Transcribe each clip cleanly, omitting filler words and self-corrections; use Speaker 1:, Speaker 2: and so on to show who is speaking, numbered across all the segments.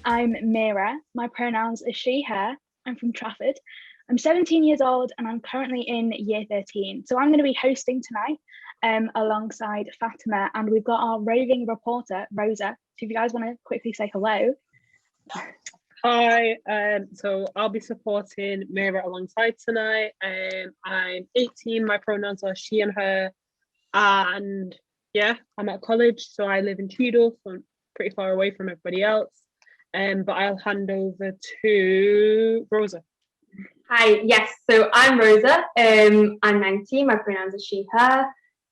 Speaker 1: I'm Mira. My pronouns are she, her. I'm from Trafford. I'm 17 years old and I'm currently in year 13. So I'm going to be hosting tonight alongside Fatima, and we've got our roving reporter, Rosa. So if you guys want to quickly say hello.
Speaker 2: Hi, so I'll be supporting Mira alongside tonight. I'm 18, my pronouns are she and her, and yeah, I'm at college, so I live in Tweedle, so I'm pretty far away from everybody else. But I'll hand over to Rosa.
Speaker 3: Hi, yes, so I'm Rosa. I'm 19, my pronouns are she, her.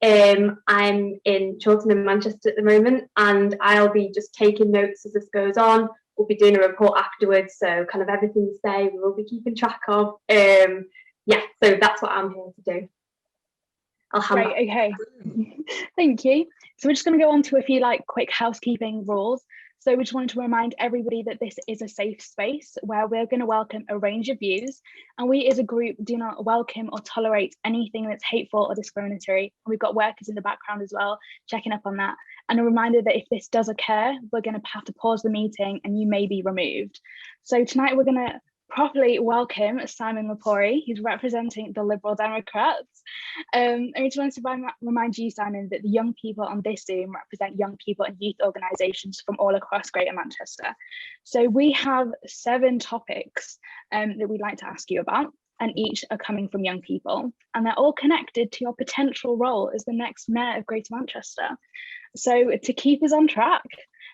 Speaker 3: I'm in Cheltenham, Manchester at the moment, and I'll be just taking notes as this goes on. We'll be doing a report afterwards, so kind of everything you say, we will be keeping track of. Yeah, so that's what I'm here to do. I'll hand
Speaker 1: Great, okay. Thank you. So we're just going to go on to a few quick housekeeping rules. So we just wanted to remind everybody that this is a safe space where we're going to welcome a range of views, and we as a group do not welcome or tolerate anything that's hateful or discriminatory. We've got workers in the background as well, checking up on that. And a reminder that if this does occur, we're going to have to pause the meeting and you may be removed. So tonight we're going to properly welcome Simon Lepori. He's representing the Liberal Democrats. I just wanted to remind you, Simon, that the young people on this Zoom represent young people and youth organisations from all across Greater Manchester. So we have 7 topics that we'd like to ask you about, and each are coming from young people, and they're all connected to your potential role as the next Mayor of Greater Manchester. So to keep us on track,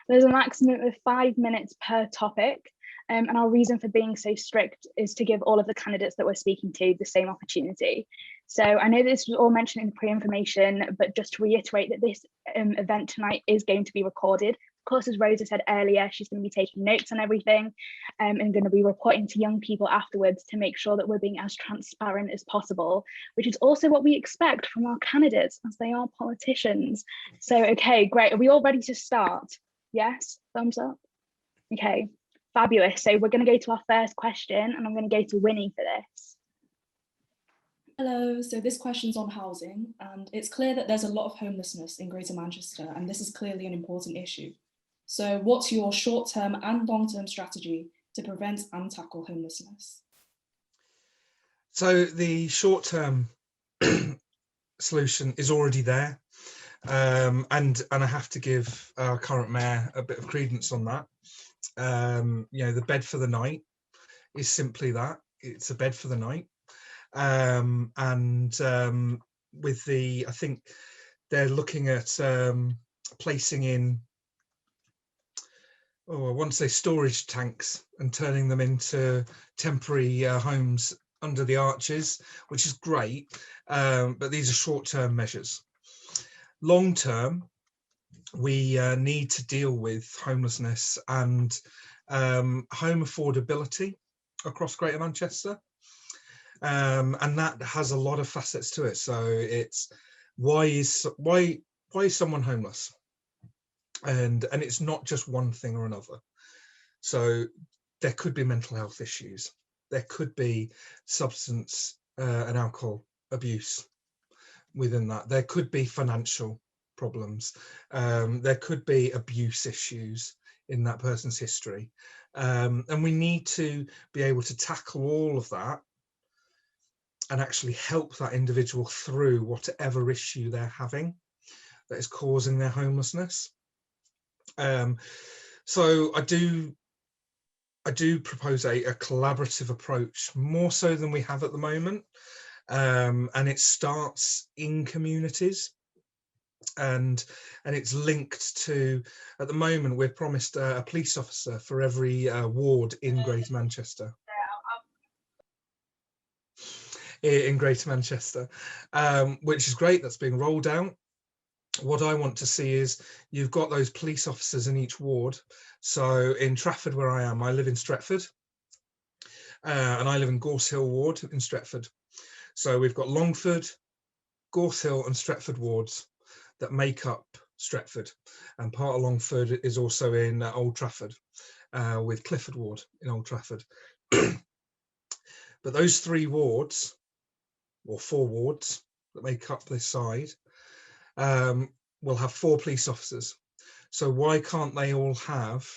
Speaker 1: there's a maximum of 5 minutes per topic. And our reason for being so strict is to give all of the candidates that we're speaking to the same opportunity. So I know this was all mentioned in the pre-information, but just to reiterate that this event tonight is going to be recorded. Of course, as Rosa said earlier, she's going to be taking notes on everything and going to be reporting to young people afterwards to make sure that we're being as transparent as possible, which is also what we expect from our candidates as they are politicians. So, okay, great. Are we all ready to start? Yes, thumbs up. Okay. Fabulous. So we're going to go to our first question, and I'm going to go to Winnie for this.
Speaker 4: Hello, so this question's on housing, and it's clear that there's a lot of homelessness in Greater Manchester, and this is clearly an important issue. So what's your short-term and long-term strategy to prevent and tackle homelessness?
Speaker 5: So the short-term solution is already there, and I have to give our current mayor a bit of credence on that. The bed for the night is simply that. It's a bed for the night. With the, I think they're looking at placing in, I want to say storage tanks and turning them into temporary homes under the arches, which is great. But these are short-term measures. Long-term, we need to deal with homelessness and home affordability across Greater Manchester, and that has a lot of facets to it. So it's why is someone homeless, and it's not just one thing or another. So there could be mental health issues, there could be substance and alcohol abuse within that, there could be financial problems, there could be abuse issues in that person's history, and we need to be able to tackle all of that and actually help that individual through whatever issue they're having that is causing their homelessness. So I do propose a collaborative approach, more so than we have at the moment, and it starts in communities. And it's linked to, at the moment, we're promised a police officer for every ward in Greater Manchester. In Greater Manchester, which is great. That's being rolled out. What I want to see is you've got those police officers in each ward. So in Trafford, where I am, I live in Stretford, and I live in Gorse Hill ward in Stretford. So we've got Longford, Gorse Hill and Stretford wards that make up Stretford, and part of Longford is also in Old Trafford, with Clifford ward in Old Trafford. But those 3 wards, or 4 wards that make up this side, will have 4 police officers. So why can't they all have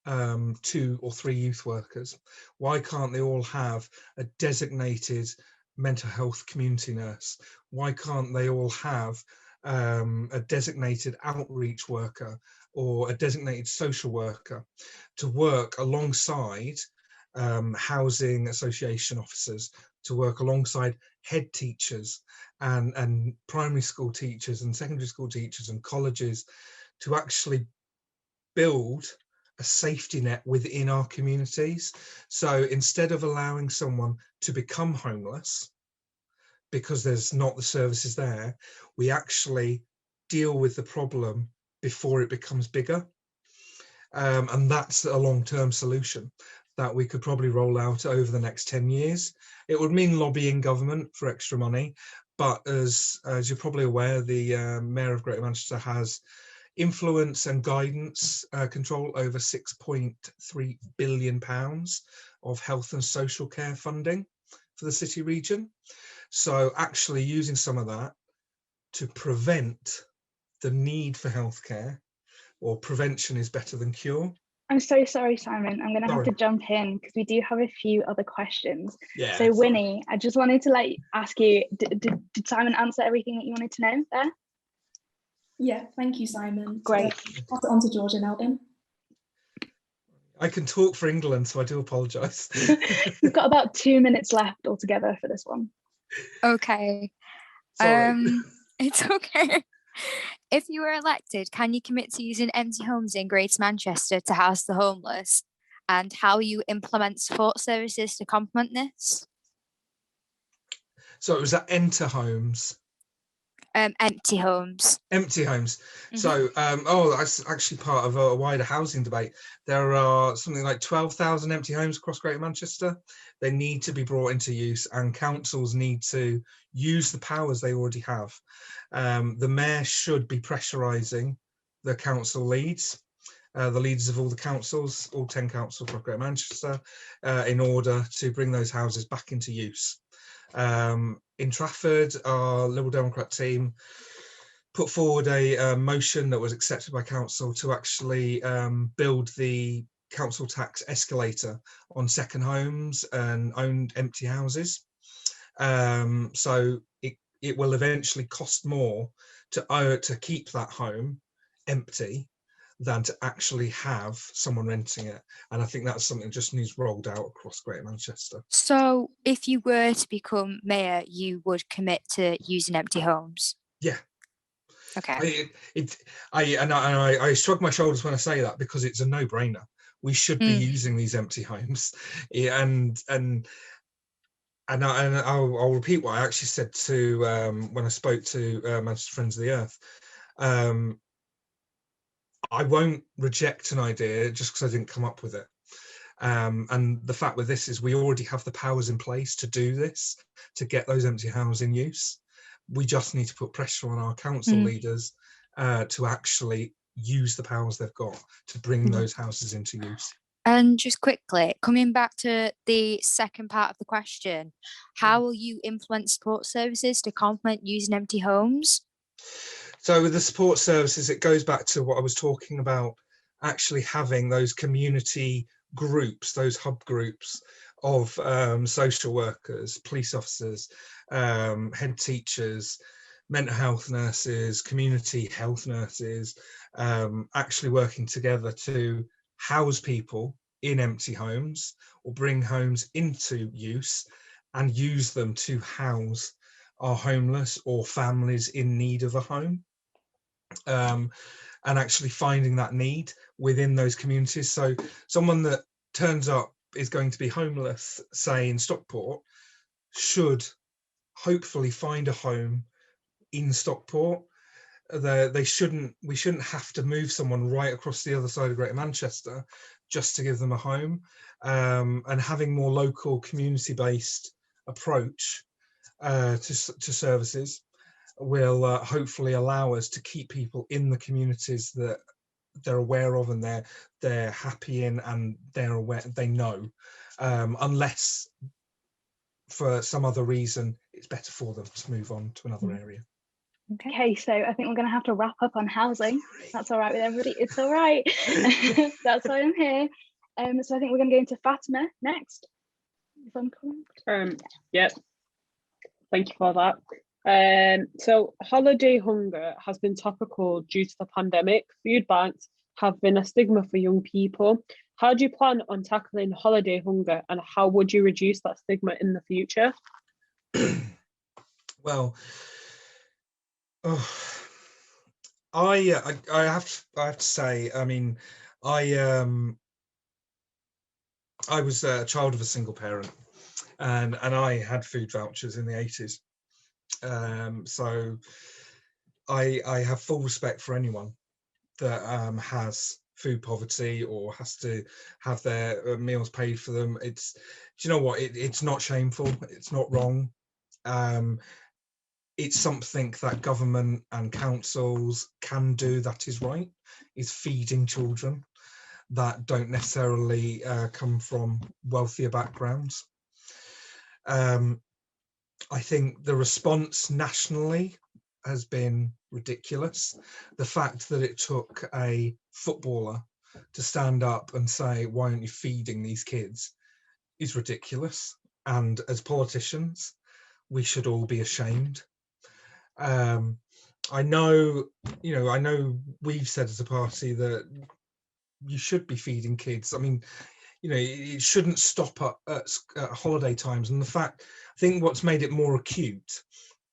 Speaker 5: 2 or 3 youth workers? Why can't they all have a designated mental health community nurse? Why can't they all have a designated outreach worker or a designated social worker to work alongside housing association officers, to work alongside head teachers and primary school teachers and secondary school teachers and colleges, to actually build a safety net within our communities? So instead of allowing someone to become homeless because there's not the services there, we actually deal with the problem before it becomes bigger. And that's a long-term solution that we could probably roll out over the next 10 years. It would mean lobbying government for extra money, but as you're probably aware, the Mayor of Greater Manchester has influence and guidance control over £6.3 billion of health and social care funding for the city region. So actually using some of that to prevent the need for healthcare, or prevention is better than cure.
Speaker 1: I'm so sorry, Simon. I'm going to have to jump in because we do have a few other questions.
Speaker 5: Yeah.
Speaker 1: So Winnie, I just wanted to ask you, did Simon answer everything that you wanted to know there?
Speaker 4: Yeah, thank you, Simon.
Speaker 1: Great.
Speaker 4: So, pass it on to Georgia now then.
Speaker 5: I can talk for England, so I do apologise.
Speaker 1: We've got about 2 minutes left altogether for this one.
Speaker 6: Okay.
Speaker 5: Sorry.
Speaker 6: It's okay. If you were elected, can you commit to using empty homes in Greater Manchester to house the homeless? And how you implement support services to complement this?
Speaker 5: So it was at Enter Homes.
Speaker 6: Empty homes.
Speaker 5: Empty homes.
Speaker 6: Mm-hmm.
Speaker 5: So, that's actually part of a wider housing debate. There are something like 12,000 empty homes across Greater Manchester. They need to be brought into use, and councils need to use the powers they already have. The mayor should be pressurising the council leads, the leaders of all the councils, all 10 councils across Greater Manchester, in order to bring those houses back into use. In Trafford, our Liberal Democrat team put forward a motion that was accepted by council to actually build the council tax escalator on second homes and owned empty houses. So it will eventually cost more to keep that home empty than to actually have someone renting it. And I think that's something that just needs rolled out across Greater Manchester.
Speaker 6: So if you were to become mayor, you would commit to using empty homes?
Speaker 5: Yeah.
Speaker 6: Okay.
Speaker 5: I shrug my shoulders when I say that, because it's a no-brainer. We should be using these empty homes. And I'll repeat what I actually said to when I spoke to Manchester Friends of the Earth. I won't reject an idea just because I didn't come up with it. And the fact with this is we already have the powers in place to do this, to get those empty houses in use. We just need to put pressure on our council leaders to actually use the powers they've got to bring those houses into use.
Speaker 6: And just quickly, coming back to the second part of the question, how will you implement support services to complement using empty homes?
Speaker 5: So with the support services, it goes back to what I was talking about, actually having those community groups, those hub groups of social workers, police officers, head teachers, mental health nurses, community health nurses, actually working together to house people in empty homes or bring homes into use and use them to house our homeless or families in need of a home. And actually finding that need within those communities. So someone that turns up is going to be homeless, say in Stockport, should hopefully find a home in Stockport. We shouldn't have to move someone right across the other side of Greater Manchester just to give them a home. And having more local community-based approach to services will hopefully allow us to keep people in the communities that they're aware of and they're happy in, and they're aware, they know, unless for some other reason it's better for them to move on to another area.
Speaker 1: Okay, so I think we're going to have to wrap up on housing. That's all right with everybody. It's all right. That's why I'm here. So I think we're going to go into Fatima next, if I'm correct.
Speaker 2: Yeah, thank you for that. So holiday hunger has been topical due to the pandemic. Food banks have been a stigma for young people. How do you plan on tackling holiday hunger, and how would you reduce that stigma in the future?
Speaker 5: Well, I have to say, I mean, I was a child of a single parent, and I had food vouchers in the 80s. So I have full respect for anyone that has food poverty or has to have their meals paid for them. Do you know what? It's not shameful. It's not wrong. It's something that government and councils can do that is right, is feeding children that don't necessarily come from wealthier backgrounds. I think the response nationally has been ridiculous. The fact that it took a footballer to stand up and say, why aren't you feeding these kids, is ridiculous. And as politicians, we should all be ashamed. I know we've said as a party that you should be feeding kids. I mean, it shouldn't stop at holiday times. And I think what's made it more acute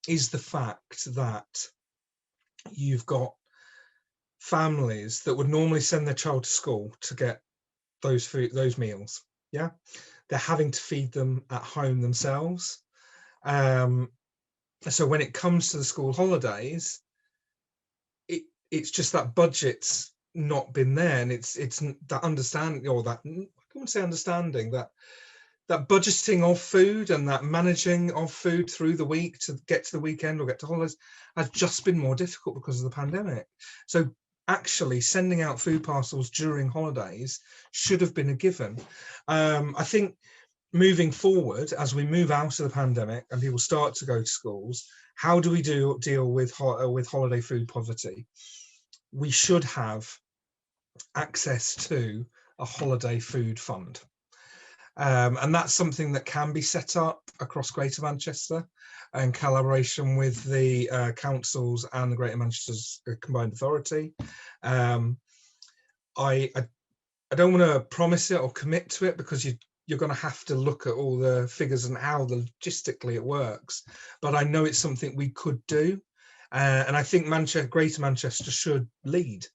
Speaker 5: is the fact that you've got families that would normally send their child to school to get those meals. Yeah, they're having to feed them at home themselves. So when it comes to the school holidays, it's just that budget's not been there, and it's that understanding, or that, I wouldn't say understanding, that budgeting of food and that managing of food through the week to get to the weekend or get to holidays has just been more difficult because of the pandemic. So actually sending out food parcels during holidays should have been a given. I think moving forward, as we move out of the pandemic and people start to go to schools, how do we deal with holiday food poverty? We should have access to a holiday food fund. And that's something that can be set up across Greater Manchester in collaboration with the councils and the Greater Manchester's Combined Authority. I don't want to promise it or commit to it, because you're going to have to look at all the figures and how logistically it works. But I know it's something we could do. And I think Greater Manchester should lead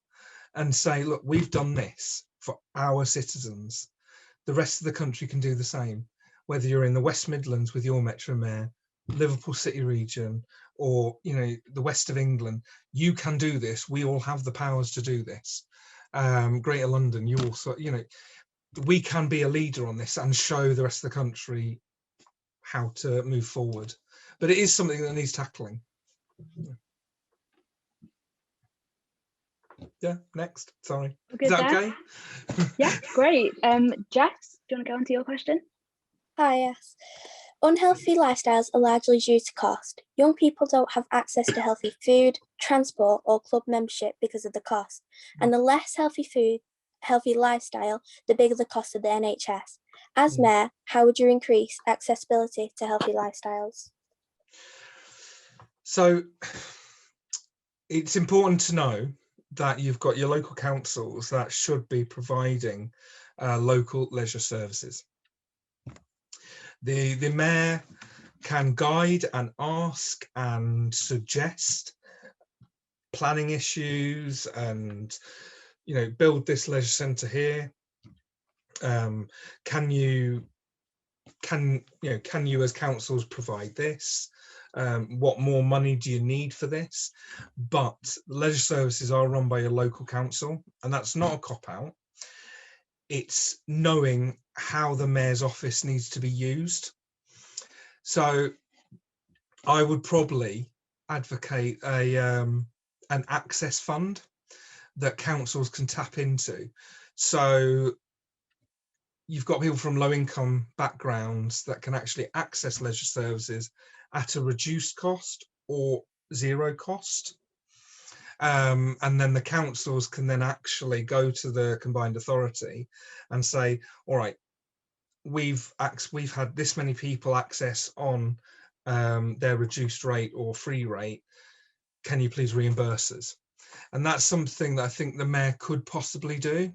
Speaker 5: and say, look, we've done this for our citizens. The rest of the country can do the same. Whether you're in the West Midlands with your Metro Mayor, Liverpool City region, or the West of England, you can do this. We all have the powers to do this. Greater London, you also, we can be a leader on this and show the rest of the country how to move forward. But it is something that needs tackling. Yeah, next. Sorry. Is that okay?
Speaker 1: Yeah, great. Jess, do you want to go on to your question?
Speaker 7: Hi, yes. Unhealthy lifestyles are largely due to cost. Young people don't have access to healthy food, transport, or club membership because of the cost. And the less healthy lifestyle, the bigger the cost of the NHS. As Mayor, how would you increase accessibility to healthy lifestyles?
Speaker 5: So it's important to know that you've got your local councils that should be providing local leisure services. The mayor can guide and ask and suggest planning issues and build this leisure centre here. Can you as councils provide this? What more money do you need for this? But leisure services are run by your local council, and that's not a cop-out. It's knowing how the mayor's office needs to be used. So I would probably advocate an access fund that councils can tap into. So you've got people from low income backgrounds that can actually access leisure services at a reduced cost or zero cost. And then the councils can then actually go to the combined authority and say, all right, we've had this many people access on their reduced rate or free rate. Can you please reimburse us? And that's something that I think the mayor could possibly do,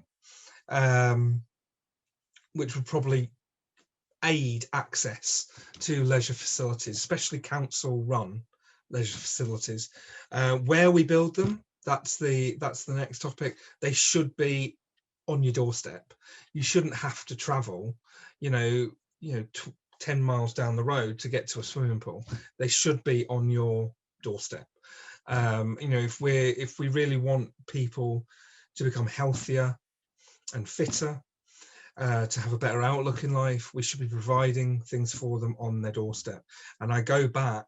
Speaker 5: which would probably aid access to leisure facilities, especially council run leisure facilities. Where we build them, that's the next topic. They should be on your doorstep. You shouldn't have to travel 10 miles down the road to get to a swimming pool. They should be on your doorstep. If we really want people to become healthier and fitter, to have a better outlook in life, we should be providing things for them on their doorstep. And I go back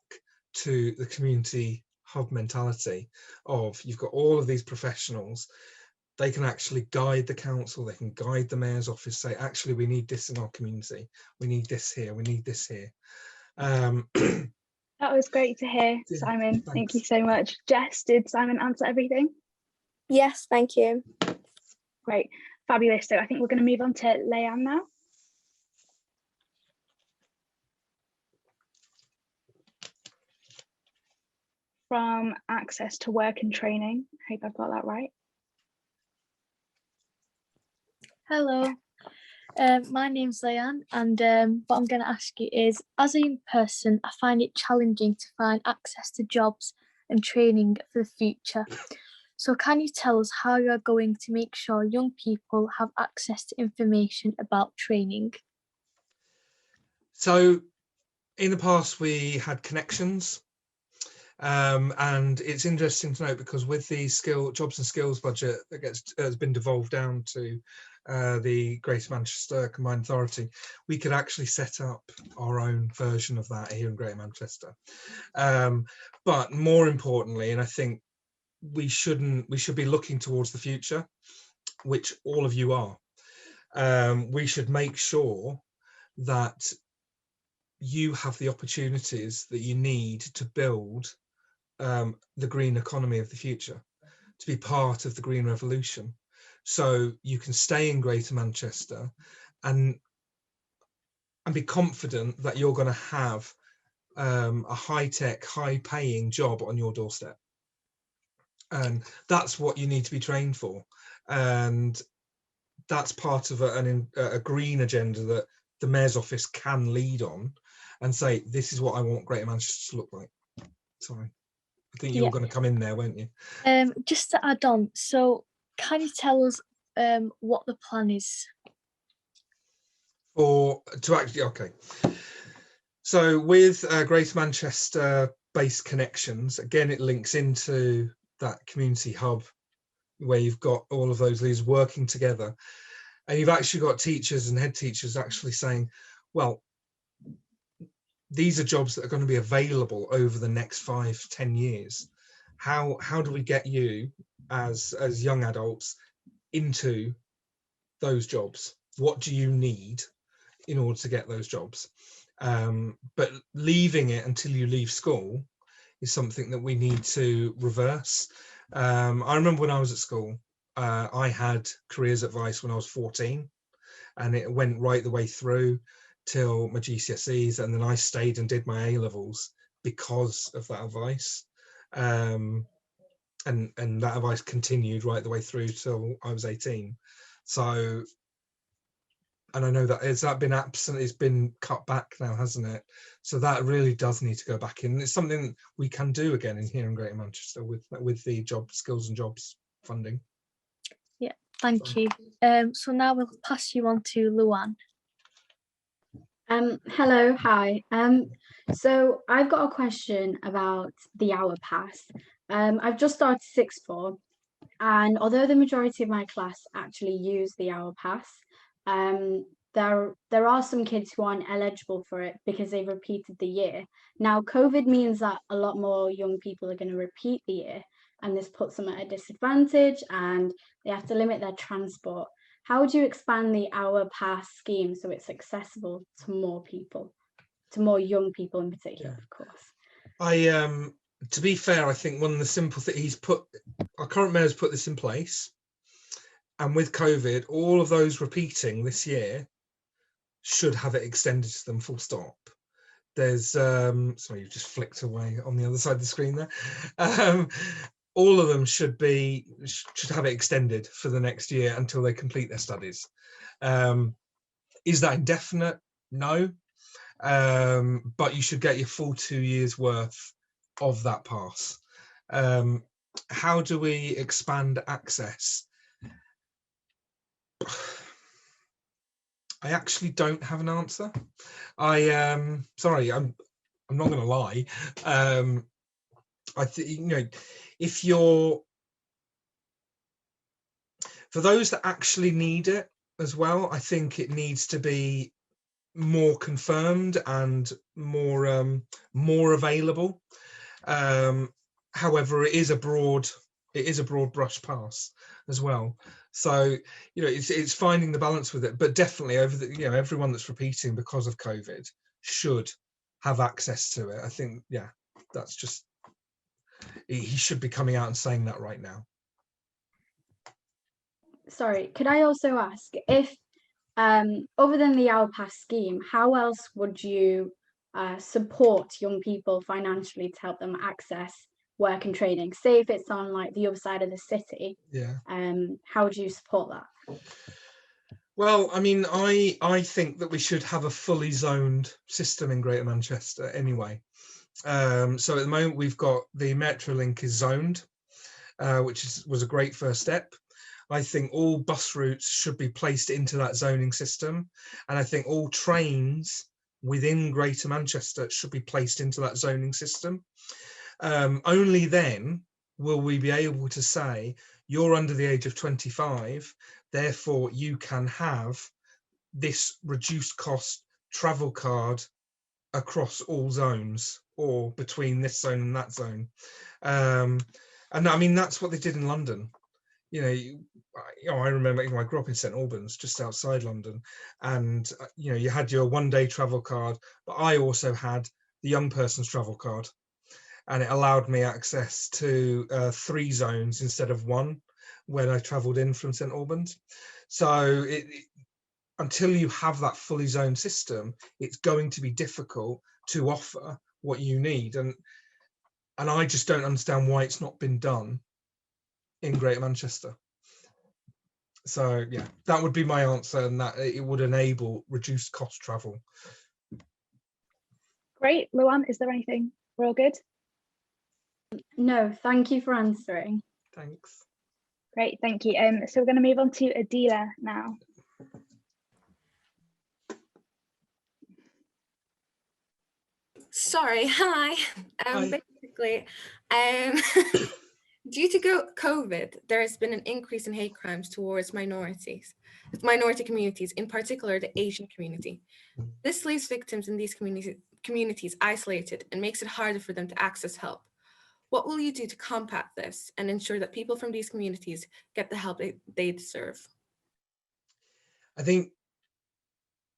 Speaker 5: to the community hub mentality of, you've got all of these professionals, they can actually guide the council, they can guide the mayor's office, say, actually, we need this in our community, we need this here, we need this here.
Speaker 1: That was great to hear, Simon.
Speaker 5: Thanks.
Speaker 1: Thank you so much. Jess, did Simon answer everything?
Speaker 7: Yes, thank you.
Speaker 1: Great, fabulous. So I think we're going to move on to Leanne now. From Access to Work and Training. I hope I've got that right.
Speaker 8: Hello, my name's Leanne, and what I'm going to ask you is, as a young person, I find it challenging to find access to jobs and training for the future. So can you tell us how you are going to make sure young people have access to information about training?
Speaker 5: So in the past, we had connections. And it's interesting to note, because with the jobs and skills budget that has been devolved down to the Greater Manchester Combined Authority, we could actually set up our own version of that here in Greater Manchester. But more importantly, and I think we should be looking towards the future, which all of you are. We should make sure that you have the opportunities that you need to build the green economy of the future, to be part of the green revolution, so you can stay in Greater Manchester and be confident that you're going to have a high-tech, high-paying job on your doorstep. And that's what you need to be trained for, and that's part of a green agenda that the mayor's office can lead on and say, this is what I want Greater Manchester to look like. Sorry, I think you were going to come in there, weren't you?
Speaker 8: Just to add on, so can you tell us what the plan is?
Speaker 5: Okay. So with Greater Manchester based connections, again, it links into that community hub where you've got all of those leaders working together, and you've actually got teachers and head teachers actually saying, well, these are jobs that are going to be available over the next 5-10 years. How do we get you as young adults into those jobs? What do you need in order to get those jobs? But leaving it until you leave school is something that we need to reverse. I remember when I was at school, I had careers advice when I was 14, and it went right the way through till my GCSEs, and then I stayed and did my A-levels because of that advice. And that advice continued right the way through till I was 18. So, and I know that it's been cut back now, hasn't it? So that really does need to go back in. It's something we can do again here in Greater Manchester with the skills and jobs funding.
Speaker 8: Yeah, thank you. So now we'll pass you on to Luann.
Speaker 9: Hello, hi. So I've got a question about the hour pass. I've just started sixth form, and although the majority of my class actually use the hour pass, there are some kids who aren't eligible for it because they've repeated the year. Now, COVID means that a lot more young people are going to repeat the year, and this puts them at a disadvantage, and they have to limit their transport. How would you expand the hour pass scheme so it's accessible to more people, to more young people in particular, of course?
Speaker 5: to be fair, I think one of the simple things our current mayor's put this in place, and with COVID, all of those repeating this year should have it extended to them full stop. There's sorry, you just flicked away on the other side of the screen there. All of them should have it extended for the next year until they complete their studies. Is that indefinite? No, but you should get your full 2 years worth of that pass. How do we expand access? I actually don't have an answer. Sorry, I'm not going to lie. I think, if you're, for those that actually need it as well, I think it needs to be more confirmed and more available. However, it is a broad brush pass as well. So it's finding the balance with it, but definitely everyone that's repeating because of COVID should have access to it. I think that's just, he should be coming out and saying that right now.
Speaker 9: Sorry, could I also ask if other than the Our Pass scheme, how else would you support young people financially to help them access work and training? Say if it's on like the other side of the city, how would you support that?
Speaker 5: Well, I mean, I think that we should have a fully zoned system in Greater Manchester anyway. So at the moment we've got the Metrolink is zoned, which was a great first step. I think all bus routes should be placed into that zoning system, and I think all trains within Greater Manchester should be placed into that zoning system. Only then will we be able to say you're under the age of 25, therefore you can have this reduced cost travel card across all zones or between this zone and that zone. And I mean, that's what they did in London. I remember, I grew up in St Albans, just outside London, and you had your one-day travel card, but I also had the young person's travel card, and it allowed me access to 3 zones instead of 1 when I travelled in from St Albans. So until you have that fully zoned system, it's going to be difficult to offer what you need, and I just don't understand why it's not been done in Greater Manchester. So yeah, that would be my answer, and that it would enable reduced cost travel.
Speaker 1: Great. Luan, is there anything? We're all good?
Speaker 9: No, thank you for answering.
Speaker 5: Thanks.
Speaker 1: Great, thank you. So we're going to move on to Adila now.
Speaker 10: Sorry, hi.
Speaker 5: Hi.
Speaker 10: Basically, due to COVID, there has been an increase in hate crimes towards minority communities, in particular the Asian community. This leaves victims in these communities isolated and makes it harder for them to access help. What will you do to combat this and ensure that people from these communities get the help they deserve?
Speaker 5: I think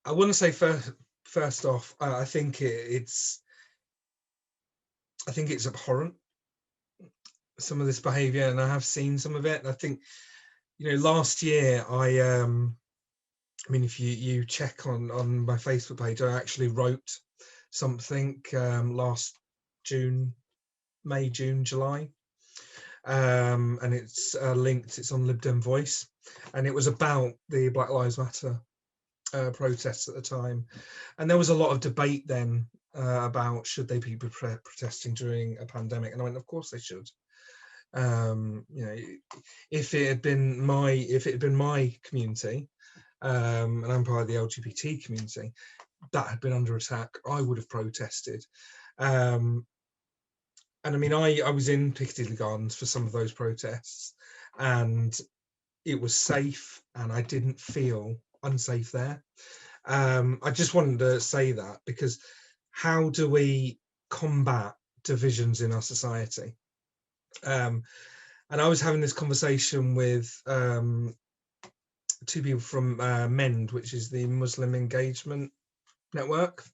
Speaker 5: I want to say first off, I think it's abhorrent, some of this behaviour, and I have seen some of it. And I think, last year I mean, if you check on my Facebook page, I actually wrote something last May, June, July, and it's linked. It's on Lib Dem Voice, and it was about the Black Lives Matter protests at the time, and there was a lot of debate then about should they be protesting during a pandemic, and I went, of course they should. If it had been my community, and I'm part of the LGBT community, that had been under attack, I would have protested. And I mean, I was in Piccadilly Gardens for some of those protests, and it was safe, and I didn't feel unsafe there. I just wanted to say that, because how do we combat divisions in our society? And I was having this conversation with 2 people from MEND, which is the Muslim Engagement Network.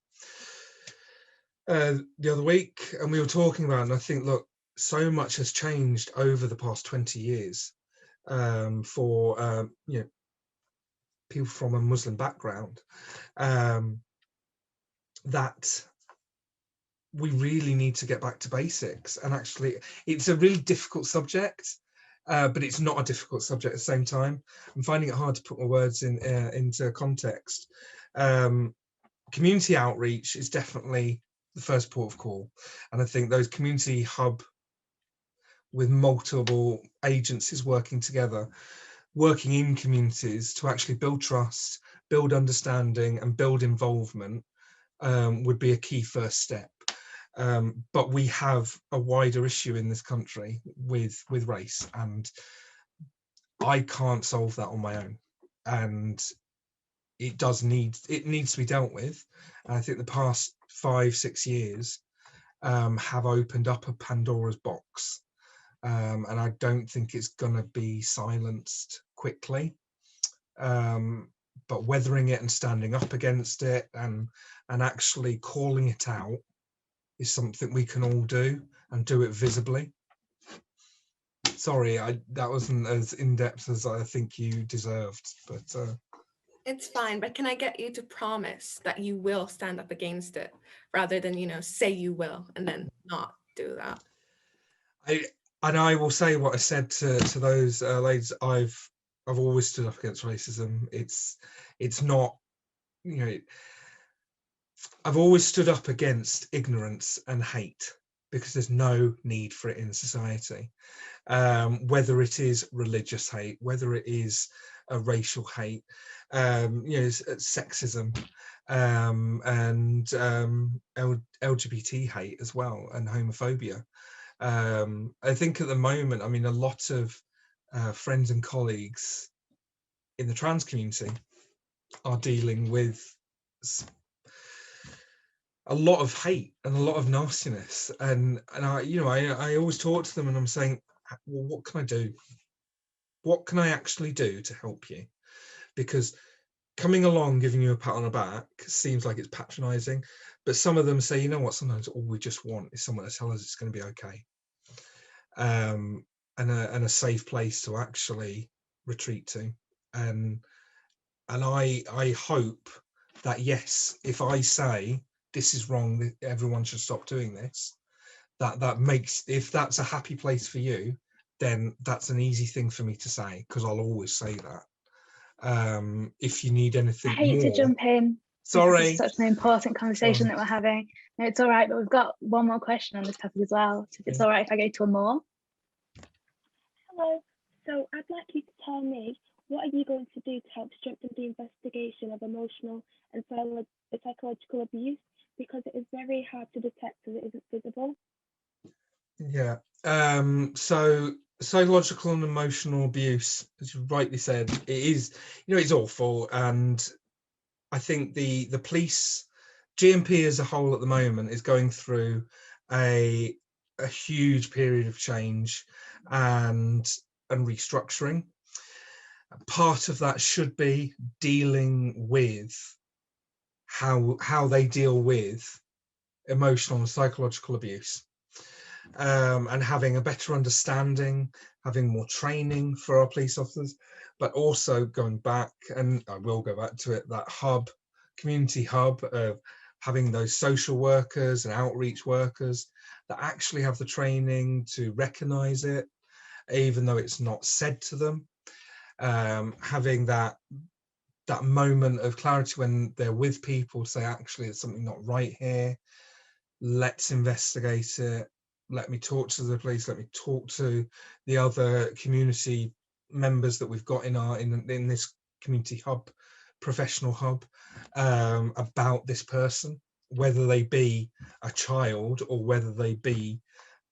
Speaker 5: the other week, and we were talking about it, and I think, look, so much has changed over the past 20 years for you know, people from a Muslim background, that we really need to get back to basics. And actually, it's a really difficult subject, but it's not a difficult subject at the same time. I'm finding it hard to put my words in into context. Community outreach is definitely the first port of call, and I think those community hub with multiple agencies working together, working in communities to actually build trust, build understanding, and build involvement would be a key first step. But we have a wider issue in this country with race, and I can't solve that on my own. And it needs to be dealt with. And I think the past 5-6 years have opened up a Pandora's box, and I don't think it's going to be silenced quickly. But weathering it and standing up against it and actually calling it out is something we can all do, and do it visibly. Sorry, that wasn't as in-depth as I think you deserved, but
Speaker 10: It's fine, but can I get you to promise that you will stand up against it rather than, say you will and then not do that?
Speaker 5: I will say what I said to those ladies. I've always stood up against racism. It's not, I've always stood up against ignorance and hate, because there's no need for it in society. Whether it is religious hate, whether it is a racial hate, sexism, and LGBT hate as well, and homophobia. I think at the moment, I mean, a lot of friends and colleagues in the trans community are dealing with a lot of hate and a lot of nastiness, and I always talk to them, and I'm saying, well, what can I do? What can I actually do to help you? Because coming along, giving you a pat on the back seems like it's patronizing, but some of them say, you know what, sometimes all we just want is someone to tell us it's going to be okay, and a safe place to actually retreat to. And I hope that, yes, if I say this is wrong, everyone should stop doing this, that makes, if that's a happy place for you, then that's an easy thing for me to say, because I'll always say that. If you need anything
Speaker 1: I hate
Speaker 5: more,
Speaker 1: to jump in.
Speaker 5: Sorry.
Speaker 1: This is such an important conversation that we're having. No, it's all right, but we've got one more question on this topic as well. So if it's all right if I go to one more.
Speaker 11: Hello. So I'd like you to tell me, what are you going to do to help strengthen the investigation of emotional and psychological abuse, because it is very hard to detect as it isn't visible?
Speaker 5: Yeah. So psychological and emotional abuse, as you rightly said, it is, it's awful. And I think the police, GMP as a whole at the moment, is going through a huge period of change and restructuring. Part of that should be dealing with how they deal with emotional and psychological abuse, and having a better understanding, having more training for our police officers, but also going back, and I will go back to it, that community hub of having those social workers and outreach workers that actually have the training to recognize it, even though it's not said to them. Having that moment of clarity when they're with people to say, actually, there's something not right here. Let's investigate it. Let me talk to the police. Let me talk to the other community members that we've got in this community hub, professional hub, about this person, whether they be a child or whether they be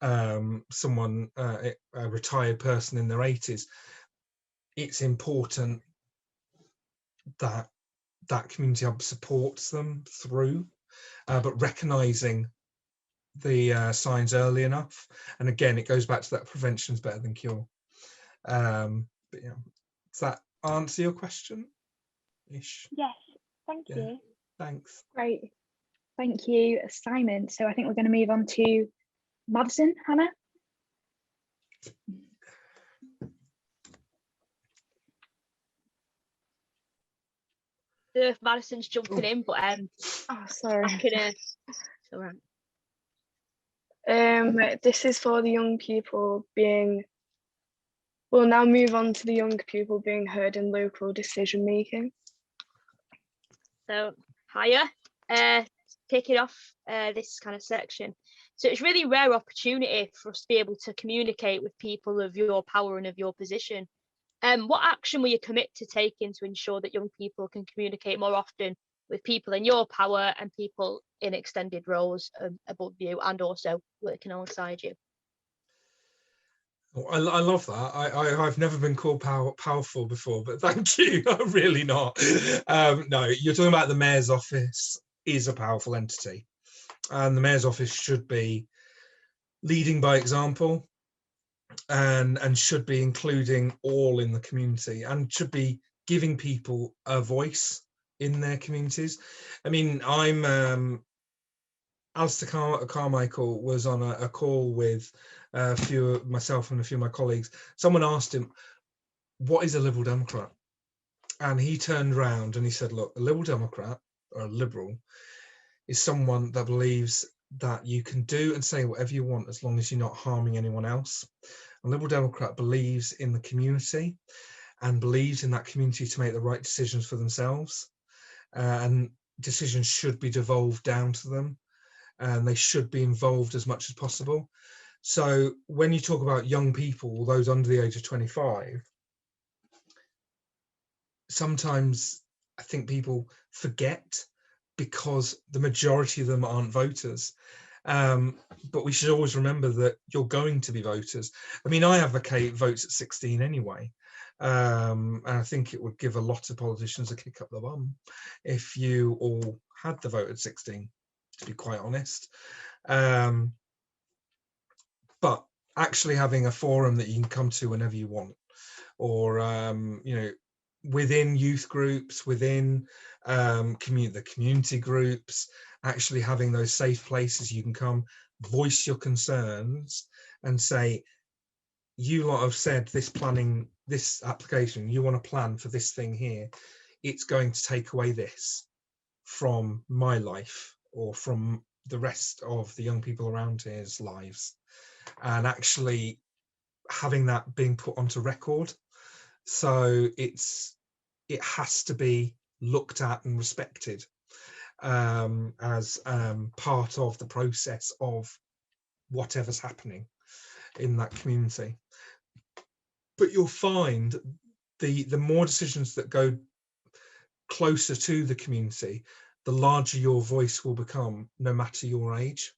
Speaker 5: someone, a retired person in their 80s. It's important that community hub supports them through, but recognizing the signs early enough. And again, it goes back to that prevention is better than cure. But yeah, does that answer your question ish?
Speaker 11: Yes, thank you.
Speaker 5: Thanks.
Speaker 1: Great. Thank you, Simon. So I think we're going to move on to Madison, Hannah.
Speaker 12: If Madison's jumping in, but
Speaker 13: Oh, sorry.
Speaker 12: I can, it's all right.
Speaker 13: This is for the young people being. We'll now move on to the young people being heard in local decision making.
Speaker 12: So, hiya. Kicking off this kind of section. So it's really rare opportunity for us to be able to communicate with people of your power and of your position. What action will you commit to taking to ensure that young people can communicate more often with people in your power and people in extended roles above you and also working alongside you?
Speaker 5: I love that. I've never been called powerful before, but thank you. I'm really not. No, you're talking about the mayor's office is a powerful entity, and the mayor's office should be leading by example, and should be including all in the community, and should be giving people a voice in their communities. I mean, Alistair Carmichael was on a call with myself and a few of my colleagues. Someone asked him, what is a Liberal Democrat? And he turned around and he said, look, a Liberal Democrat or a Liberal is someone that believes that you can do and say whatever you want as long as you're not harming anyone else. A Liberal Democrat believes in the community and believes in that community to make the right decisions for themselves. And decisions should be devolved down to them, and they should be involved as much as possible. So when you talk about young people, those under the age of 25, sometimes I think people forget because the majority of them aren't voters. But we should always remember that you're going to be voters. I mean, I advocate votes at 16 anyway. And I think it would give a lot of politicians a kick up the bum if you all had the vote at 16, to be quite honest. But actually having a forum that you can come to whenever you want, or within youth groups, within the community groups, actually having those safe places you can come, voice your concerns and say, you lot have said this planning, this application, you want to plan for this thing here, it's going to take away this from my life or from the rest of the young people around here's lives. And actually having that being put onto record. So it has to be looked at and respected as part of the process of whatever's happening in that community. But you'll find the more decisions that go closer to the community, the larger your voice will become, no matter your age.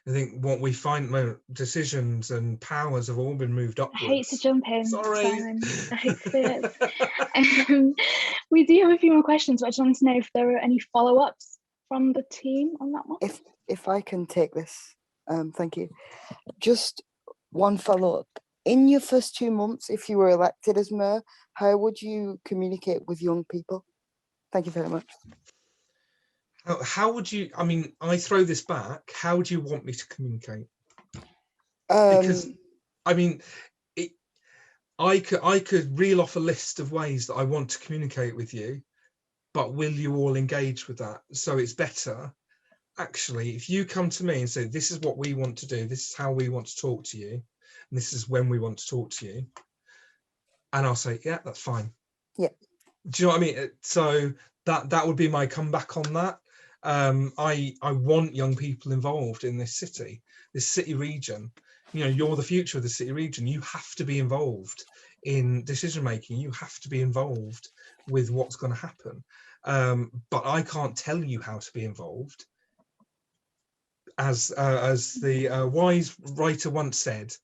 Speaker 5: I think what we find, decisions and powers have all been moved upwards.
Speaker 1: I hate to jump in,
Speaker 5: Sorry.
Speaker 1: Simon. I hate to do it. We do have a few more questions, but I just wanted to know if there are any follow-ups from the team on that one.
Speaker 14: If I can take this, thank you. Just one follow-up. In your first 2 months, if you were elected as mayor, how would you communicate with young people? Thank you very much.
Speaker 5: How would you, I mean, I throw this back, how would you want me to communicate? Because, I mean, I could reel off a list of ways that I want to communicate with you, but will you all engage with that? So it's better, actually, if you come to me and say, this is what we want to do, this is how we want to talk to you, and this is when we want to talk to you, and I'll say, yeah, that's fine.
Speaker 14: Yeah.
Speaker 5: Do you know what I mean? So that would be my comeback on that. I want young people involved in this city region. You know, you're the future of the city region. You have to be involved in decision making. You have to be involved with what's going to happen. But I can't tell you how to be involved. As the wise writer once said,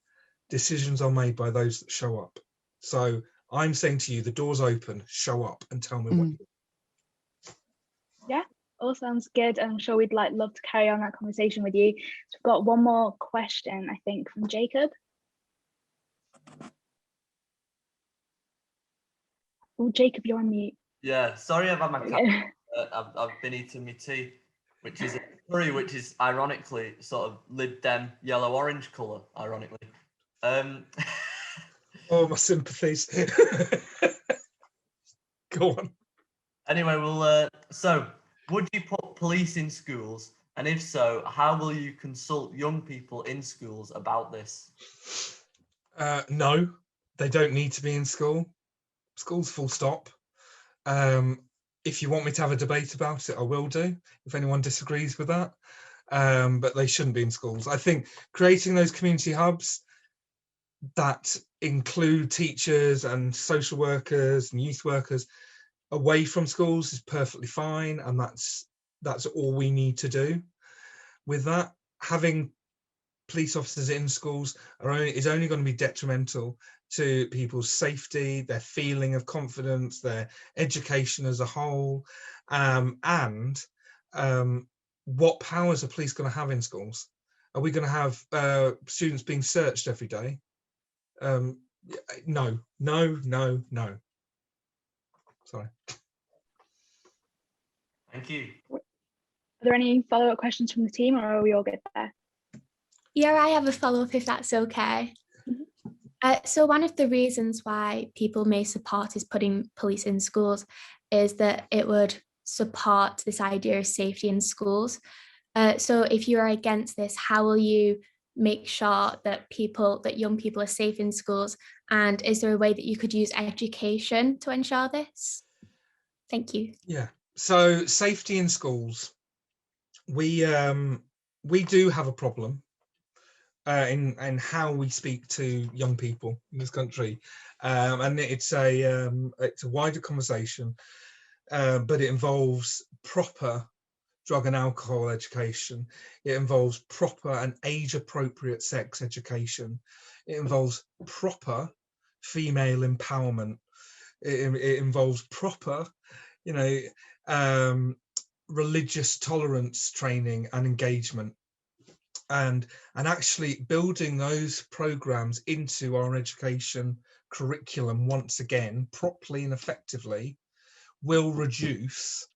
Speaker 5: decisions are made by those that show up. So I'm saying to you, the door's open, show up and tell me what you want.
Speaker 1: Yeah, all sounds good. I'm sure we'd love to carry on that conversation with you. So we've got one more question, I think, from Jacob. Oh, Jacob, you're on mute.
Speaker 15: Yeah, sorry I've had my cat. I've been eating my tea, which is curry, which is ironically sort of Lib Dem yellow-orange colour, ironically.
Speaker 5: Oh, my sympathies. Go on.
Speaker 15: Anyway, so would you put police in schools? And if so, how will you consult young people in schools about this?
Speaker 5: No, they don't need to be in school. Schools, full stop. If you want me to have a debate about it, I will do, if anyone disagrees with that. But they shouldn't be in schools. I think creating those community hubs that include teachers and social workers and youth workers away from schools is perfectly fine, and that's all we need to do. With that, having police officers in schools is only going to be detrimental to people's safety, their feeling of confidence, their education as a whole, and what powers are police going to have in schools? Are we going to have students being searched every day? No. Sorry.
Speaker 15: Thank you.
Speaker 1: Are there any follow-up questions from the team, or are we all good there?
Speaker 16: Yeah, I have a follow-up if that's okay. So one of the reasons why people may support is putting police in schools is that it would support this idea of safety in schools. So if you are against this, how will you make sure that young people are safe in schools? And is there a way that you could use education to ensure this? Thank you.
Speaker 5: Yeah. So safety in schools, we do have a problem in how we speak to young people in this country, and it's a wider conversation, but it involves proper drug and alcohol education. It involves proper and age-appropriate sex education. It involves proper female empowerment. It involves proper, religious tolerance training and engagement, and actually building those programs into our education curriculum once again, properly and effectively, will reduce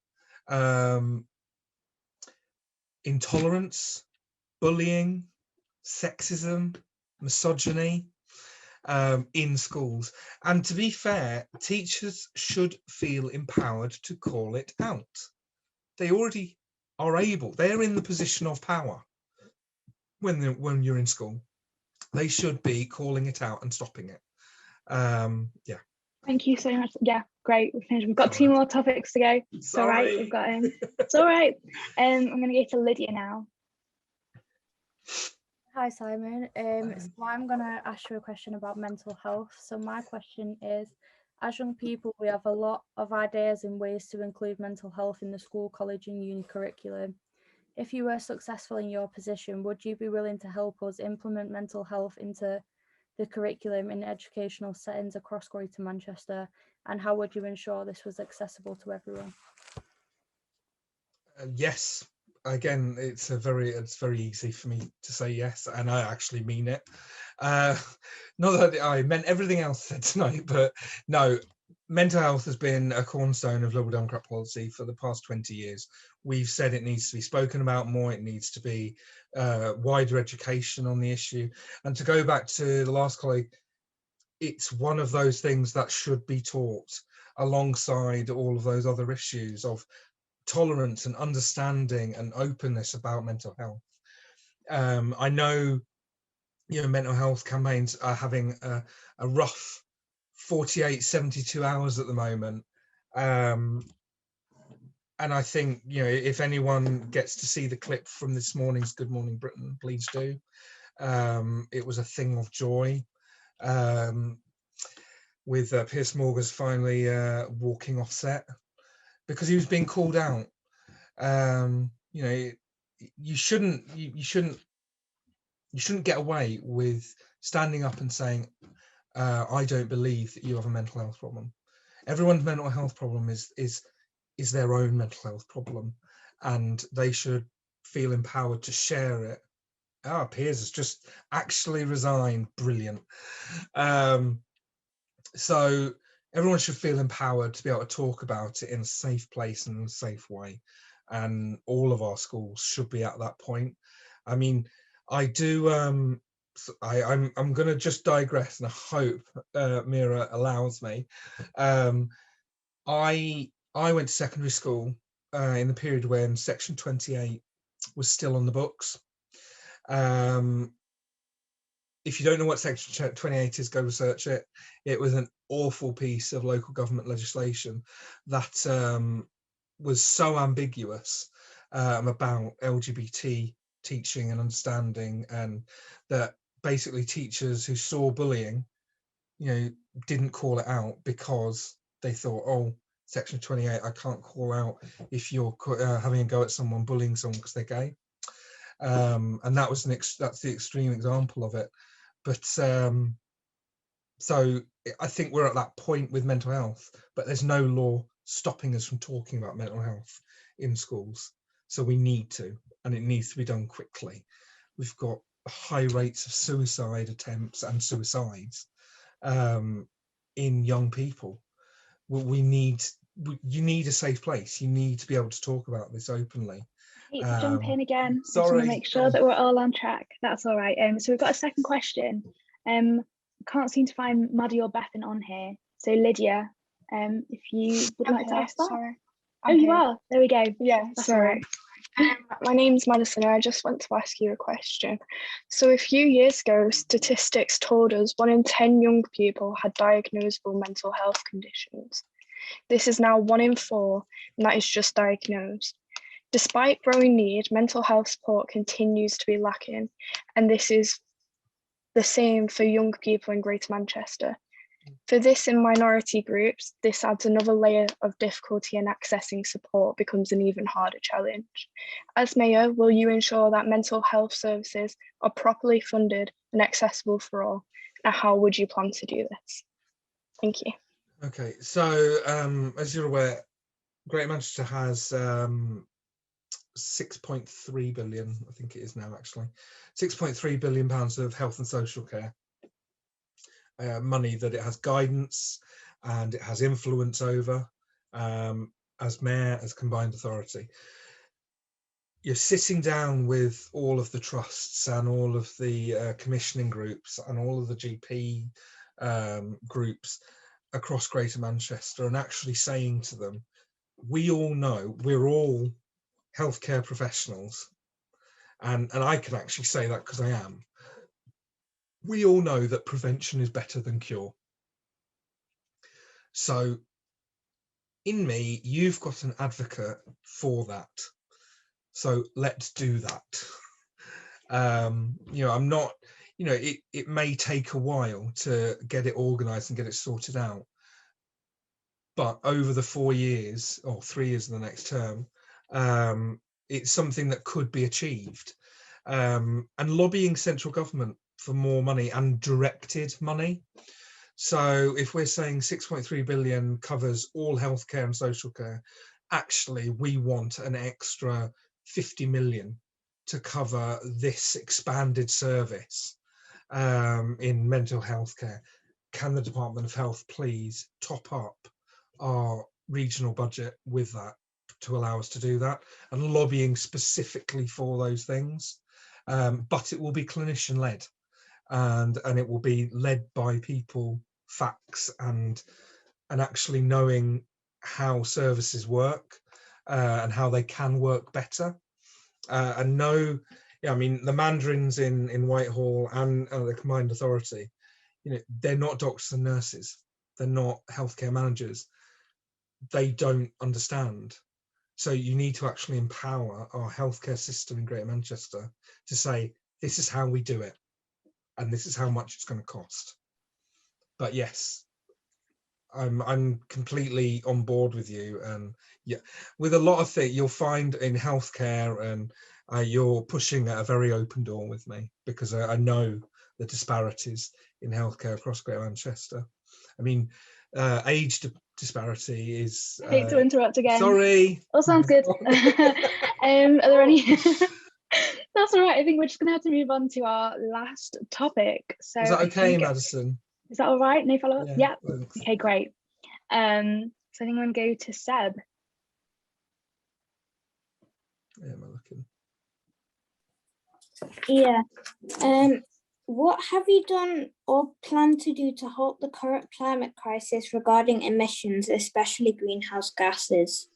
Speaker 5: intolerance, bullying, sexism, misogyny in schools. And to be fair, teachers should feel empowered to call it out. They already are able. They're in the position of power when you're in school. They should be calling it out and stopping it. Yeah.
Speaker 1: Thank you so much. Yeah, great. We've finished. We've got 2 more topics to go. It's all right. We've got it's all right. I'm going to go to Lydia now.
Speaker 17: Hi, Simon. So I'm going to ask you a question about mental health. So my question is, as young people, we have a lot of ideas and ways to include mental health in the school, college and uni curriculum. If you were successful in your position, would you be willing to help us implement mental health into the curriculum in educational settings across Greater Manchester? And how would you ensure this was accessible to everyone?
Speaker 5: Yes. Again, it's very easy for me to say yes, and I actually mean it. Not that I meant everything else said tonight, but no, mental health has been a cornerstone of Liberal Democrat policy for the past 20 years. We've said it needs to be spoken about more, it needs to be wider education on the issue. And to go back to the last colleague, it's one of those things that should be taught alongside all of those other issues of tolerance and understanding and openness about mental health. I know, mental health campaigns are having a rough 48, 72 hours at the moment. And I think, if anyone gets to see the clip from this morning's Good Morning Britain, please do. It was a thing of joy, with Piers Morgan's finally walking off set, because he was being called out. You shouldn't get away with standing up and saying, I don't believe that you have a mental health problem. Everyone's mental health problem is their own mental health problem, and they should feel empowered to share it. Piers has just actually resigned. Brilliant. So everyone should feel empowered to be able to talk about it in a safe place and in a safe way. and all of our schools should be at that point. I mean, I do. I'm going to just digress, and I hope Mira allows me. I went to secondary school in the period when Section 28 was still on the books. If you don't know what Section 28 is, go research it. It was an awful piece of local government legislation that was so ambiguous about LGBT teaching and understanding, and that basically teachers who saw bullying, didn't call it out because they thought, oh, Section 28, I can't call out if you're having a go at someone, bullying someone because they're gay. And that was that's the extreme example of it. But so I think we're at that point with mental health, but there's no law stopping us from talking about mental health in schools. So we need to, and it needs to be done quickly. We've got high rates of suicide attempts and suicides in young people. You need a safe place. You need to be able to talk about this openly.
Speaker 1: I hate to jump in again.
Speaker 5: Sorry.
Speaker 1: I just want to make sure that we're all on track. That's all right. So we've got a second question. Can't seem to find Maddie or Bethan on here. So Lydia, if you would like to ask that.
Speaker 13: Sorry.
Speaker 1: Oh, you are. There we go.
Speaker 13: Yeah,
Speaker 1: that's
Speaker 13: sorry.
Speaker 1: all right.
Speaker 13: My name's Madison, and I just want to ask you a question. So a few years ago, statistics told us 1 in 10 young people had diagnosable mental health conditions. This is now 1 in 4, and that is just diagnosed. Despite growing need, mental health support continues to be lacking, and this is the same for young people in Greater Manchester. For this in minority groups, this adds another layer of difficulty, and accessing support becomes an even harder challenge. As Mayor, will you ensure that mental health services are properly funded and accessible for all? And how would you plan to do this? Thank you.
Speaker 5: Okay, so as you're aware, Greater Manchester has 6.3 billion, I think it is now actually, 6.3 billion pounds of health and social care money that it has guidance and it has influence over as mayor, as combined authority. You're sitting down with all of the trusts and all of the commissioning groups and all of the GP groups across Greater Manchester, and actually saying to them, we all know, we're all healthcare professionals, and I can actually say that because I am. We all know that prevention is better than cure. So in me, you've got an advocate for that. So let's do that. I'm not, it may take a while to get it organised and get it sorted out. But over the 4 years, or 3 years in the next term, it's something that could be achieved. And lobbying central government for more money and directed money. So if we're saying 6.3 billion covers all healthcare and social care, actually we want an extra 50 million to cover this expanded service in mental health care. Can the Department of Health please top up our regional budget with that to allow us to do that? And lobbying specifically for those things, but it will be clinician led, and it will be led by people, facts, and actually knowing how services work and how they can work better. And know, I mean, the mandarins in Whitehall and the combined authority, they're not doctors and nurses, they're not healthcare managers, they don't understand. So you need to actually empower our healthcare system in Greater Manchester to say, this is how we do it, and this is how much it's going to cost. But yes, I'm completely on board with you. And yeah, with a lot of things you'll find in healthcare, and you're pushing at a very open door with me, because I know the disparities in healthcare across Greater Manchester. I mean, age disparity is...
Speaker 1: I hate to interrupt again.
Speaker 5: Sorry.
Speaker 1: All sounds good. Are there any... That's all right. I think we're just going to have to move on to our last topic. So
Speaker 5: is that okay, Madison?
Speaker 1: Is that all right? No follow-up? Yeah.
Speaker 5: Thanks.
Speaker 1: Okay, great. So I think I'm going to go to Seb.
Speaker 5: Where am I looking?
Speaker 18: Yeah. What have you done or plan to do to halt the current climate crisis regarding emissions, especially greenhouse gases?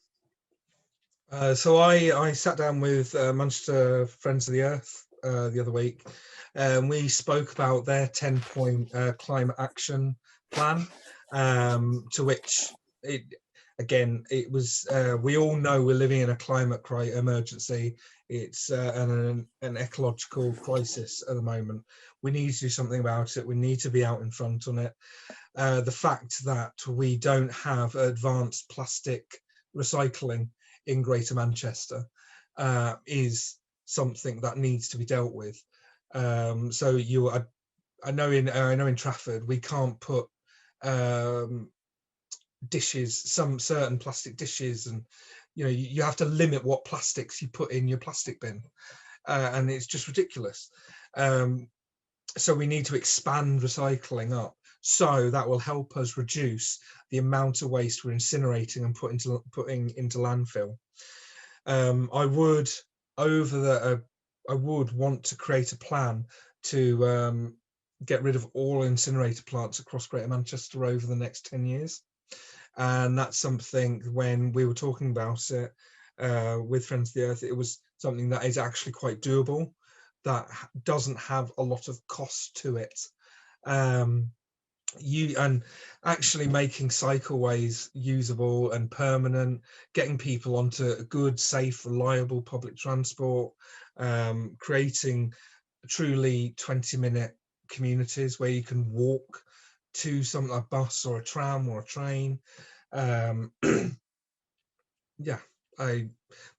Speaker 5: So I sat down with Manchester Friends of the Earth the other week, and we spoke about their 10-point climate action plan, to which it was, we all know we're living in a climate emergency. It's an ecological crisis at the moment. We need to do something about it. We need to be out in front on it. The fact that we don't have advanced plastic recycling in Greater Manchester is something that needs to be dealt with. So I know in Trafford we can't put dishes, some certain plastic dishes, and you have to limit what plastics you put in your plastic bin, and it's just ridiculous. So we need to expand recycling up, so that will help us reduce the amount of waste we're incinerating and putting into landfill. I would want to create a plan to get rid of all incinerator plants across Greater Manchester over the next 10 years. And that's something, when we were talking about it with Friends of the Earth, it was something that is actually quite doable, that doesn't have a lot of cost to it. And actually making cycleways usable and permanent, getting people onto good, safe, reliable public transport, creating truly 20-minute communities where you can walk to something like a bus or a tram or a train. Yeah,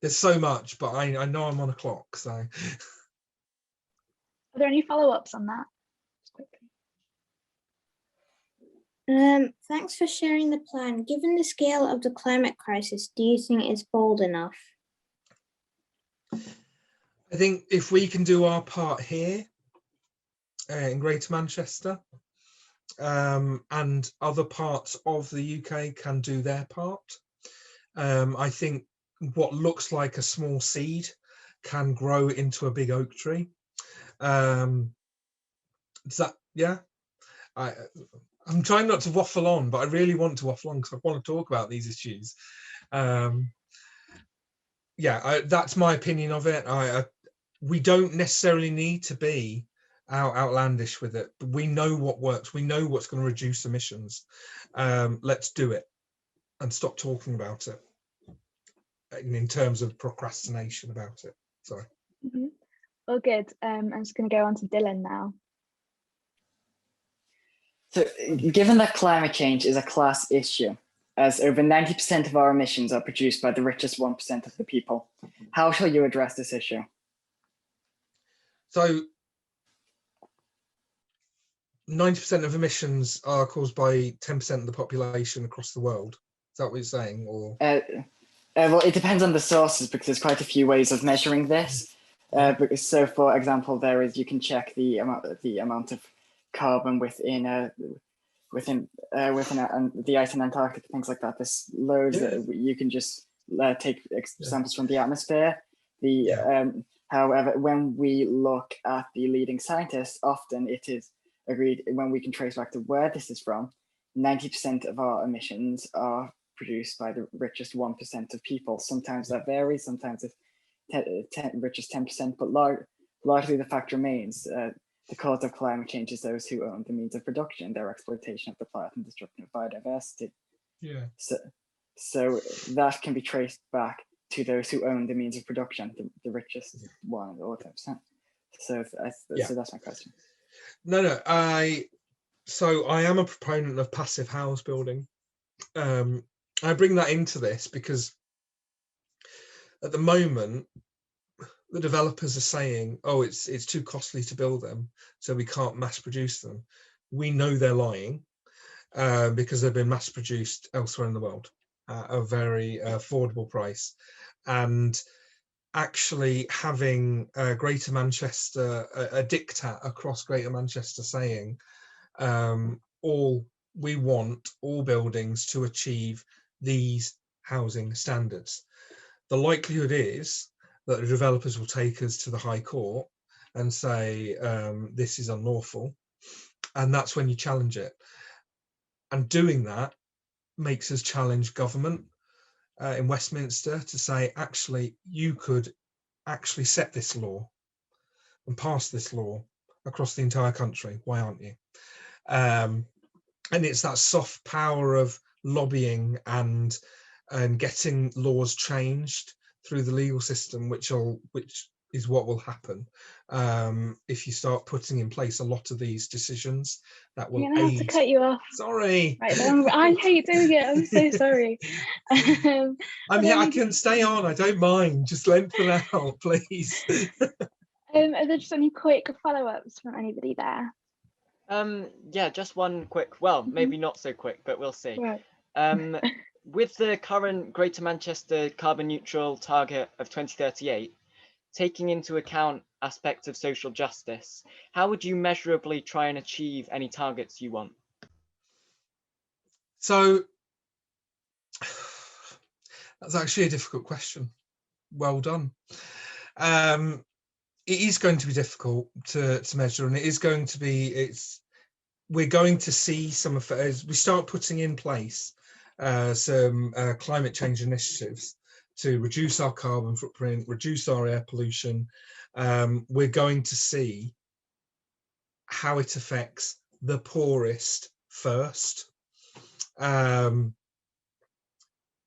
Speaker 5: there's so much, but I know I'm on a clock, so.
Speaker 1: Are there any follow-ups on that?
Speaker 18: Thanks for sharing the plan. Given the scale of the climate crisis, do you think it's bold enough?
Speaker 5: I think if we can do our part here in Greater Manchester, and other parts of the UK can do their part, I think what looks like a small seed can grow into a big oak tree. Yeah? I'm trying not to waffle on, but I really want to waffle on because I want to talk about these issues. Yeah, that's my opinion of it. We don't necessarily need to be outlandish with it, but we know what works. We know what's going to reduce emissions. Let's do it and stop talking about it in terms of procrastination about it. Sorry.
Speaker 1: Mm-hmm. All good. I'm just going to go on to Dylan now.
Speaker 19: So, given that climate change is a class issue, as over 90% of our emissions are produced by the richest 1% of the people, how shall you address this issue?
Speaker 5: So 90% of emissions are caused by 10% of the population across the world. Is that what you're saying? Or
Speaker 19: well, it depends on the sources, because there's quite a few ways of measuring this. So, for example, you can check the amount of carbon within the ice in Antarctica, things like that. There's loads that you can just take samples from the atmosphere. However, when we look at the leading scientists, often it is agreed, when we can trace back to where this is from, 90% of our emissions are produced by the richest 1% of people. Sometimes that varies, sometimes it's richest 10%, but largely the fact remains. The cause of climate change is those who own the means of production, their exploitation of the planet and destruction of biodiversity.
Speaker 5: Yeah.
Speaker 19: So that can be traced back to those who own the means of production, the richest 1 or 10%. So that's my question.
Speaker 5: No. I am a proponent of passive house building. I bring that into this because at the moment, the developers are saying, oh, it's too costly to build them, so we can't mass produce them. We know they're lying because they've been mass produced elsewhere in the world at a very affordable price. And actually having Greater Manchester, a diktat across Greater Manchester saying we want all buildings to achieve these housing standards. The likelihood is that the developers will take us to the High Court and say this is unlawful, and that's when you challenge it. And doing that makes us challenge government in Westminster to say, actually, you could actually set this law and pass this law across the entire country. Why aren't you? And it's that soft power of lobbying and getting laws changed through the legal system, which is what will happen if you start putting in place a lot of these decisions that will
Speaker 1: I have to
Speaker 5: aid.
Speaker 1: cut you off.
Speaker 5: Sorry.
Speaker 1: Right, I hate doing it. I'm so sorry.
Speaker 5: I'm here. I can stay on. I don't mind. Just lengthen out, please.
Speaker 1: Are there just any quick follow-ups from anybody there?
Speaker 20: Yeah, just one quick. Well, maybe not so quick, but we'll see.
Speaker 1: Right.
Speaker 20: With the current Greater Manchester carbon neutral target of 2038, taking into account aspects of social justice, how would you measurably try and achieve any targets you want?
Speaker 5: So that's actually a difficult question. Well done. It is going to be difficult to measure, and it is going to be, we're going to see some of, as we start putting in place some climate change initiatives to reduce our carbon footprint, reduce our air pollution. We're going to see how it affects the poorest first. And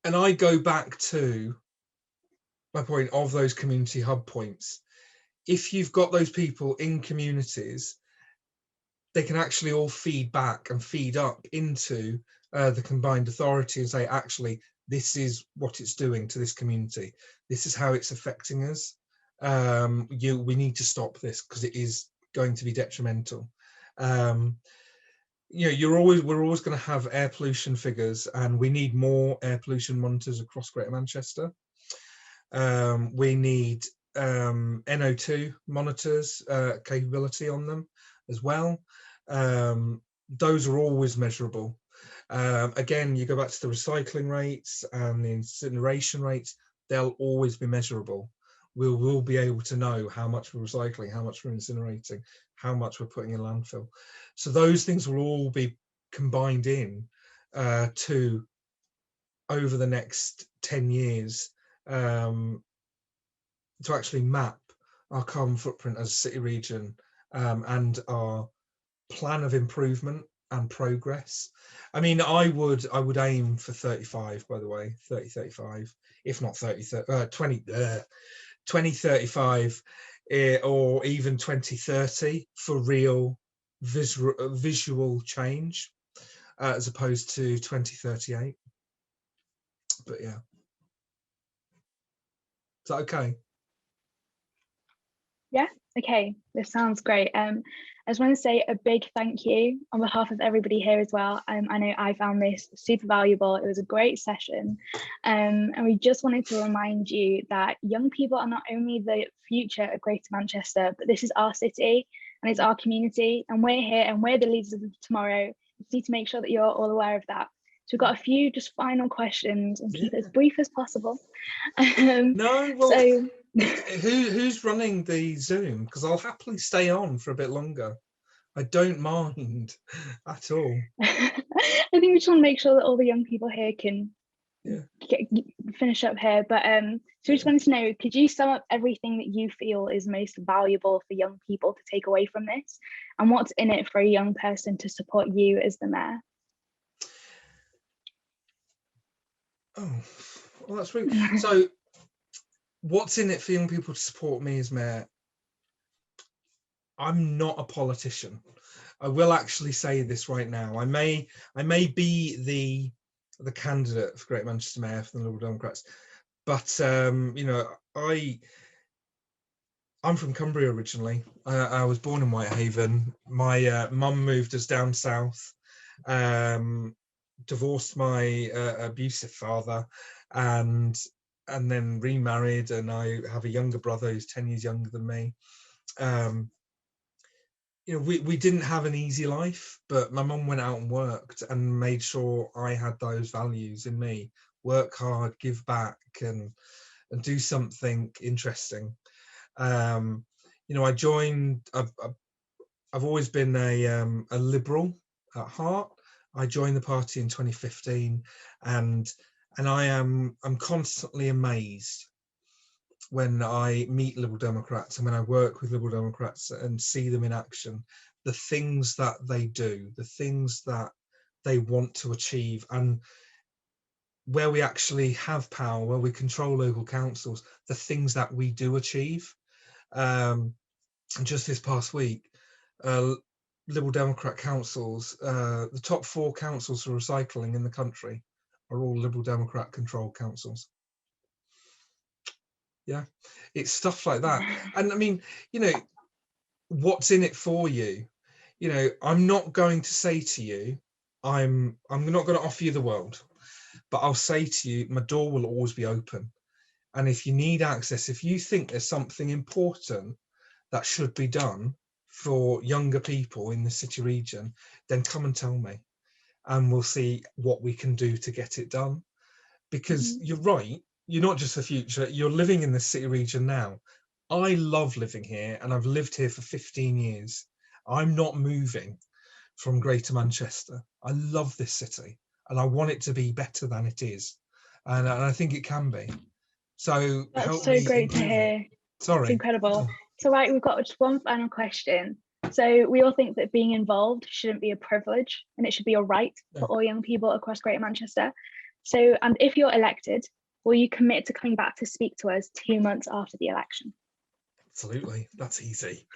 Speaker 5: I go back to my point of those community hub points. If you've got those people in communities, they can actually all feed back and feed up into the combined authority and say, actually, this is what it's doing to this community. This is how it's affecting us. We need to stop this because it is going to be detrimental. We're always going to have air pollution figures, and we need more air pollution monitors across Greater Manchester. We need NO2 monitors, capability on them as well. Those are always measurable. Again, you go back to the recycling rates and the incineration rates, they'll always be measurable. We'll be able to know how much we're recycling, how much we're incinerating, how much we're putting in landfill. So those things will all be combined in to, over the next 10 years, to actually map our carbon footprint as a city region and our plan of improvement and progress. I mean, I would aim for 35, by the way, 35, if not 2035 or even 2030 for real visual change as opposed to 2038. But yeah. Is that okay?
Speaker 1: Yeah, okay, this sounds great. I just want to say a big thank you on behalf of everybody here as well. I know I found this super valuable. It was a great session. And we just wanted to remind you that young people are not only the future of Greater Manchester, but this is our city and it's our community, and we're here and we're the leaders of tomorrow. We need to make sure that you're all aware of that. So we've got a few just final questions and keep it as brief as possible.
Speaker 5: Who's running the Zoom? Because I'll happily stay on for a bit longer. I don't mind at all.
Speaker 1: I think we just want to make sure that all the young people here can finish up here. But so we just wanted to know, could you sum up everything that you feel is most valuable for young people to take away from this, and what's in it for a young person to support you as the mayor?
Speaker 5: Oh, well, that's really so. What's in it for young people to support me as mayor? I'm not a politician. I will actually say this right now. I may be the candidate for Greater Manchester Mayor for the Liberal Democrats, but I'm from Cumbria originally. I was born in Whitehaven. My mum moved us down south, divorced my abusive father, and then remarried, and I have a younger brother who's 10 years younger than me. We didn't have an easy life, but my mum went out and worked and made sure I had those values in me: work hard, give back, and and do something interesting. You know, I've always been a liberal at heart. I joined the party in 2015, and I'm constantly amazed when I meet Liberal Democrats and when I work with Liberal Democrats and see them in action, the things that they do, the things that they want to achieve, and where we actually have power, where we control local councils, the things that we do achieve. And just this past week, Liberal Democrat councils, the top 4 councils for recycling in the country are all Liberal Democrat controlled councils. Yeah, it's stuff like that. And I mean, you know, what's in it for you? You know, I'm not going to say to you, I'm not going to offer you the world, but I'll say to you, my door will always be open. And if you need access, if you think there's something important that should be done for younger people in the city region, then come and tell me, and we'll see what we can do to get it done. Because you're right, you're not just the future, you're living in the city region now. I love living here, and I've lived here for 15 years. I'm not moving from Greater Manchester. I love this city, and I want it to be better than it is, and I think it can be. So
Speaker 1: that's so great to hear.
Speaker 5: Sorry.
Speaker 1: It's incredible. So right, we've got just one final question. So we all think that being involved shouldn't be a privilege, and it should be a right for all young people across Greater Manchester. So, and if you're elected, will you commit to coming back to speak to us 2 months after the election?
Speaker 5: Absolutely, that's easy.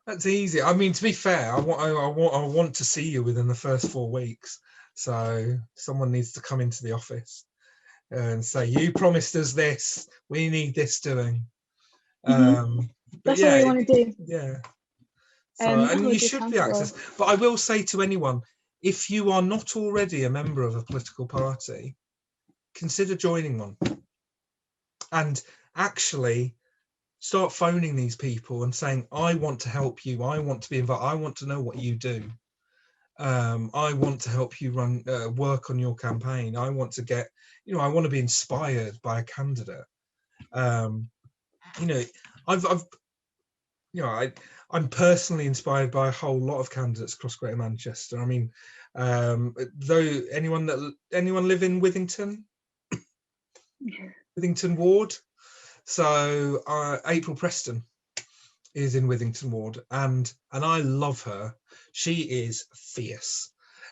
Speaker 5: That's easy. I mean, to be fair, I want to see you within the first 4 weeks. So someone needs to come into the office and say, "You promised us this. We need this doing."
Speaker 1: That's what we want to do.
Speaker 5: Yeah. So, and you should be access. But I will say to anyone, if you are not already a member of a political party, consider joining one. And actually start phoning these people and saying, I want to help you. I want to be involved. I want to know what you do. I want to help you run work on your campaign. I want to get, you know, I want to be inspired by a candidate. You know, I'm personally inspired by a whole lot of candidates across Greater Manchester. I mean, though anyone live in Withington? Withington Ward. So April Preston is in Withington Ward, and I love her. She is fierce,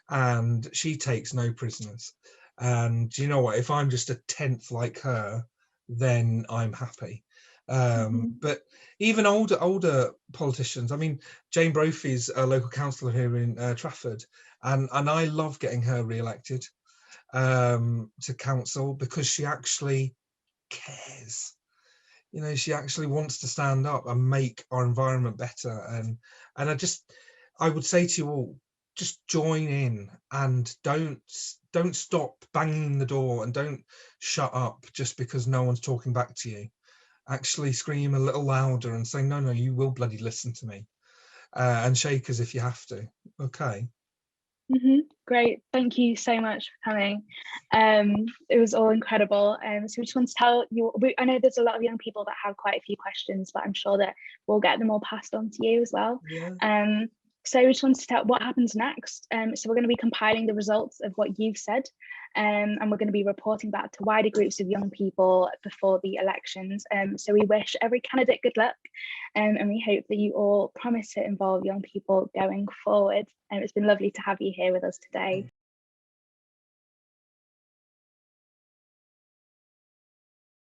Speaker 5: and she takes no prisoners. And you know what? If I'm just a tenth like her, then I'm happy. But even older politicians. I mean, Jane Brophy's a local councillor here in Trafford, and I love getting her re-elected to council because she actually cares. You know, she actually wants to stand up and make our environment better. And I would say to you all, just join in and don't stop banging the door, and don't shut up just because no one's talking back to you. Actually scream a little louder and say, no, you will bloody listen to me, and shake us if you have to. Okay.
Speaker 1: Great, thank you so much for coming. It was all incredible. So we just want to tell you, I know there's a lot of young people that have quite a few questions, but I'm sure that we'll get them all passed on to you as well. So we just wanted to tell what happens next. So we're going to be compiling the results of what you've said, and we're going to be reporting back to wider groups of young people before the elections. So we wish every candidate good luck, and we hope that you all promise to involve young people going forward. It's been lovely to have you here with us today.